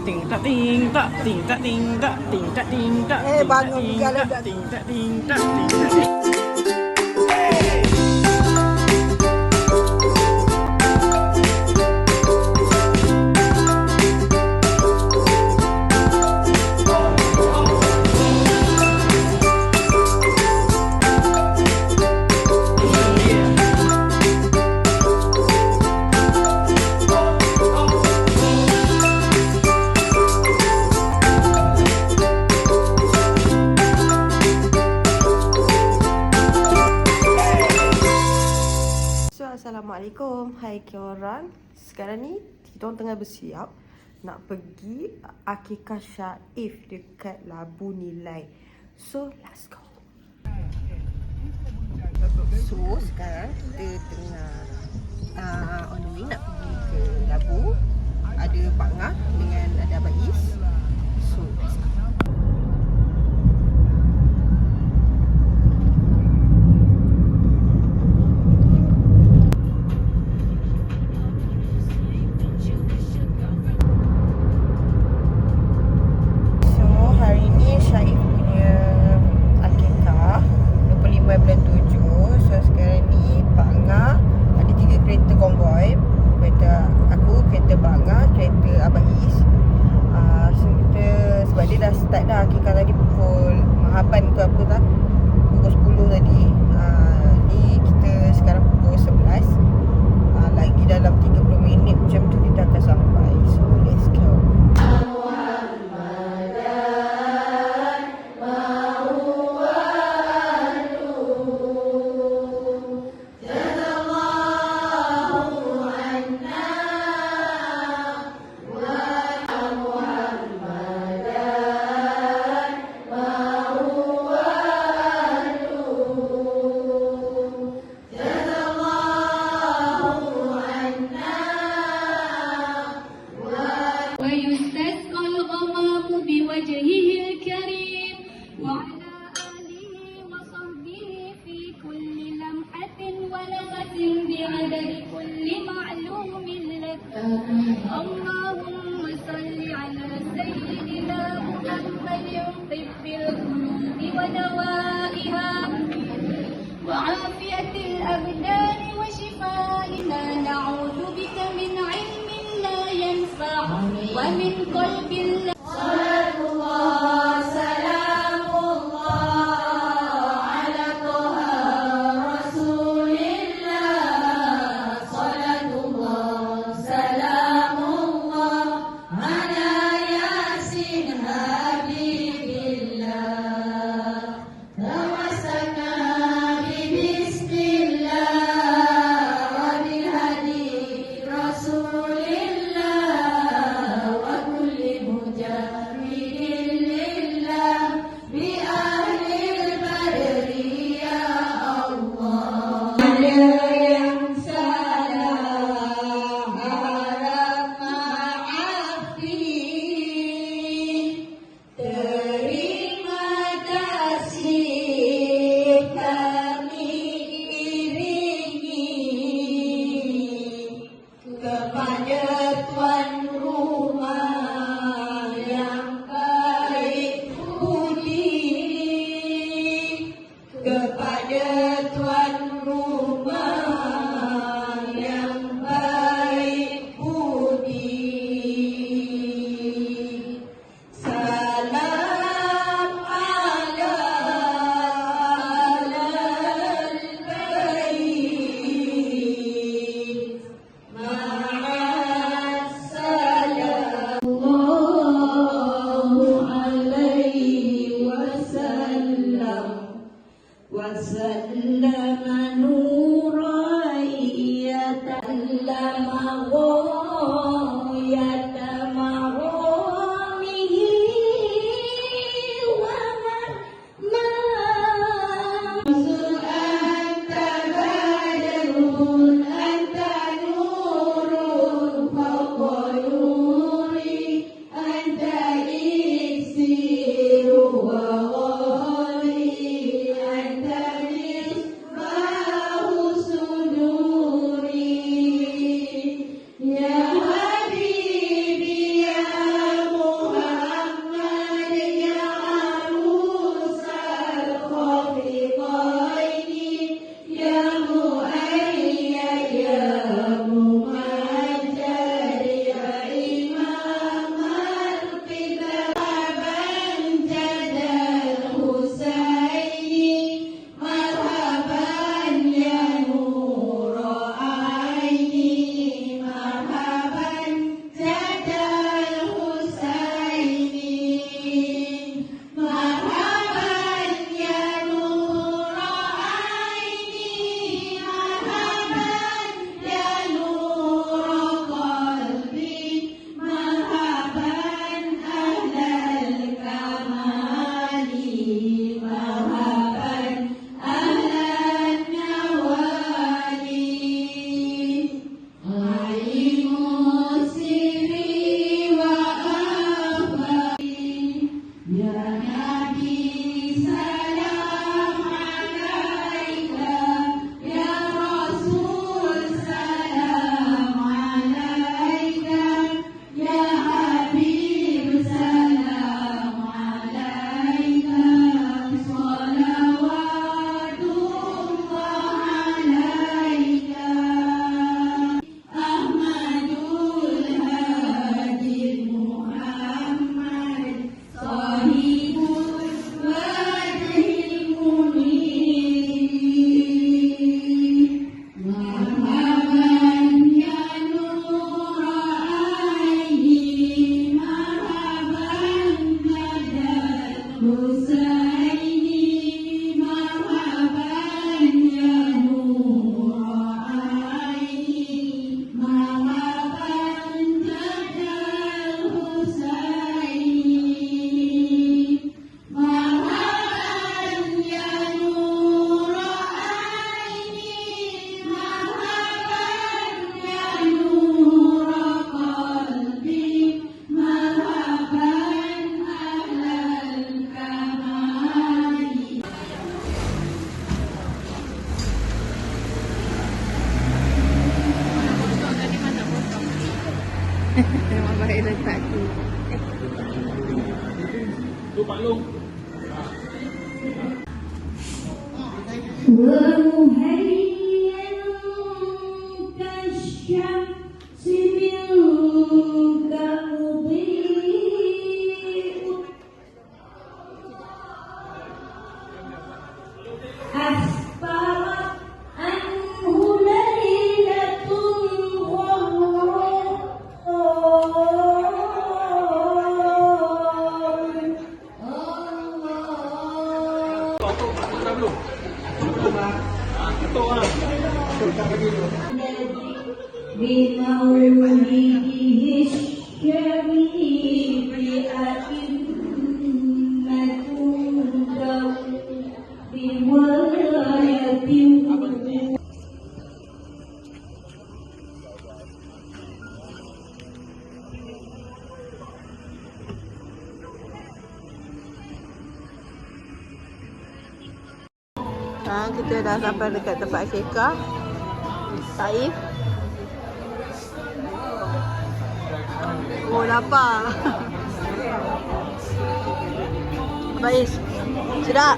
ting tak ting tak ting tak ting tak ting tak ting tak bangun jalan dah. ting tak ting tak ting tak ting. Assalamualaikum. Hai korang. Sekarang ni kita orang tengah bersiap nak pergi akikah Syaif dekat Labu Nilai. So let's go. So sekarang kita tengah on the way nak pergi ke Labu. Ada Pak Ngah dengan ada Abang Is. So let's go. اللهم صل على سيدنا محمد طب القلوب ودوائها وعافية الأبدان وشفائنا نعوذ بك من علم لا ينفع ومن قلب لا صلاة الله سلام الله على طه رسول الله صلاة الله سلام الله على ياسين حبيب الله توسلنا ببسم الله وبالهدي رسول الله وكل مجاهد لله بأهل البدر يا الله عليهم سلام عرف معافي ومهيئا كالشمس منك مضيء أسفرت عنه ليلة بمولده الشريف أئمة بولاية Kita dah sampai dekat tempat Syekah Taif. Oh, lapar. Baik. Sedap.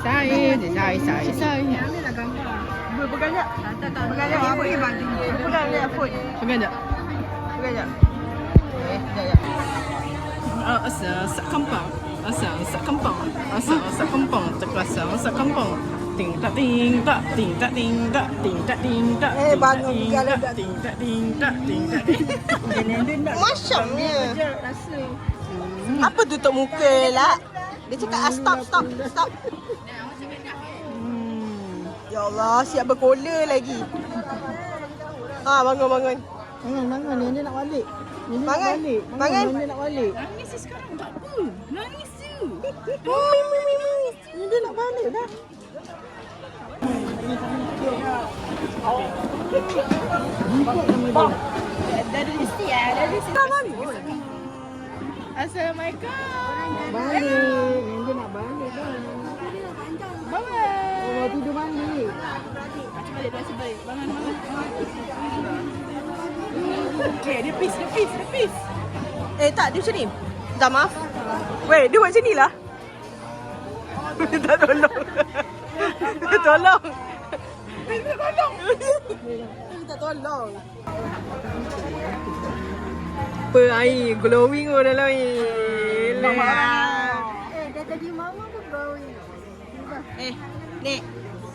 Saya. Pegang tak? Pegang tak? Pegang tak? Pegang tak? Asa kampung. Asa kampung. Asa kampung. Terasa asa kampung. Ting tak ting tak ting tak ting tak ting tak ting tak. Bangun ting tak ting tak ting tak ting tak. Masyamnya. Apa tutup muka lah? Dia cakap stop. Ya Allah, siap berkola lagi. Bangun. Bangun. Nenek nak balik. Bangun. Nenek nak balik. Nangis sekarang tak apa. Nangis tu. Dia nak balik dah. Dari mesti ya. Assalamualaikum. Balik. Dia nak balik dah. Bangun. Oh, tidur balik. Baca balik. Bangun. Okay, dia peace. Tak, dia macam ni. Minta maaf. Weh, dia buat macam ni lah. Tak tolong. Tolong. Minta tolong. Apa air glowing pun dalam air. Dah tadi mama pun glowing. Nek.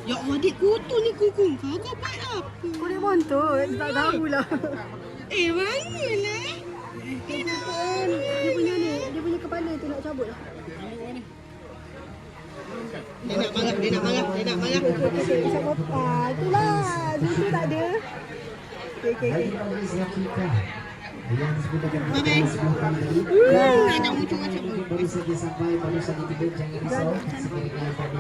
Ya Allah, adik kotor ni kuku kau. Kau buat apa? Kau dia montut, tak tahulah. Mana lah? Dia punya kepala tu nak cabut lah. Dia nak marah. Itulah, susu tak ada. Okay. Yang disebutkan Bye-bye. Nak muncul macam tu. Baru saja sampai, baru saja tiba. Jangan risau. Sebenarnya pada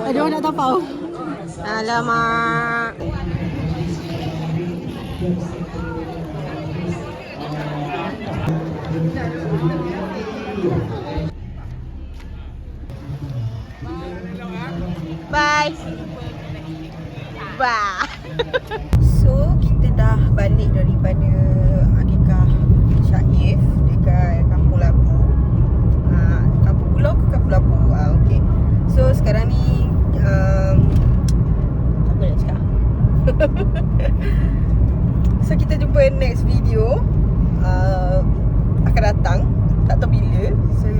Ada orang nak tapau. Alamak. Bye. So, kita dah balik daripada akikah Syaif dekat Kampung Labu. Kampung Pulau ke Kampung Labu? Okay. So, sekarang ni apa nak cakap? So, kita jumpa next video akan datang. Tak tahu bila. So,